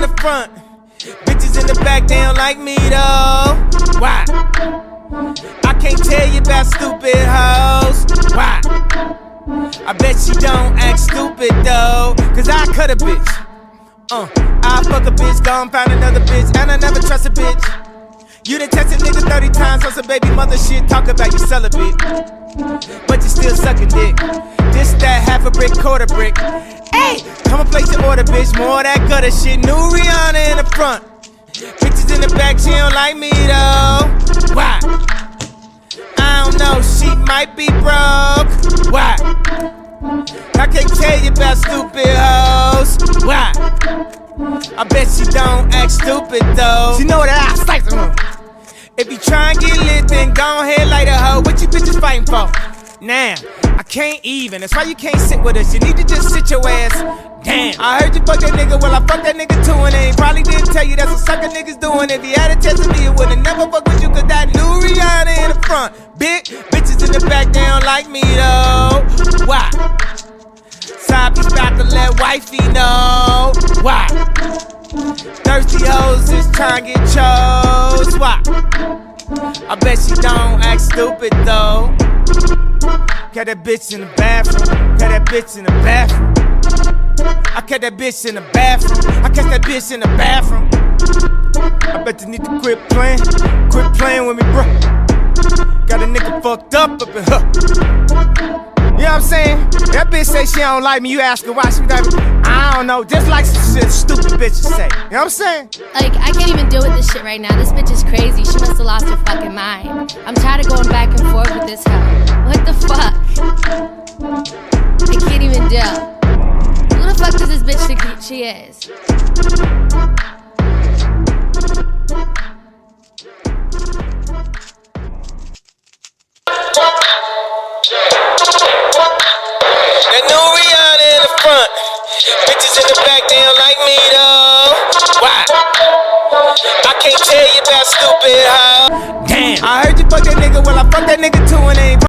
the front, bitches in the back, they don't like me though. Why? I can't tell you about stupid hoes. Why? I bet she don't act stupid though, cause I cut a bitch. I fuck a bitch, gon' find another bitch, and I never trust a bitch. You done tested nigga 30 times on some baby mother shit, talk about you celibate, but you still sucking dick. This, that, half a brick, quarter brick. Hey, come and place your order, bitch, more of that gutter shit. New Rihanna in the front, bitches in the back, she don't like me though. Why? I don't know, she might be broke. Why? I can't tell you about stupid hoes. Why? I bet she don't act stupid though. She know that I slice her. If you try and get lit, then go ahead light a hoe. What you bitches fighting for? Nah, I can't even. That's why you can't sit with us. You need to just sit your ass. Damn, I heard you fuck that nigga. Well, I fucked that nigga too, and they probably didn't tell you that's what sucker niggas doing. If you had a test of me, it would've never fucked with you, cause that new Rihanna in the front. Bitches in the back, they don't like me though. Why? Side piece about to let wifey know. Why? Thirsty hoes just trying to get chose. Why? I bet she don't act stupid though. Got that bitch in the bathroom. Got that bitch in the bathroom. I catch that bitch in the bathroom. I catch that bitch in the bathroom. I bet you need to quit playing with me, bro. Got a nigga fucked up in her. You know what I'm saying? That bitch say she don't like me. You ask her why, she be like, I don't know. Just like some shit stupid bitches say. You know what I'm saying? Like, I can't even deal with this shit right now. This bitch is crazy. She must have lost her fucking mind. I'm tired of going back and forth with this hoe. What the fuck? I can't even deal. Who the fuck does this bitch think she is? That new Rihanna in the front, bitches in the back, they don't like me though. Why? I can't tell you about stupid hoe. Damn, I heard you fuck that nigga. Well, I fucked that nigga too, and they ain't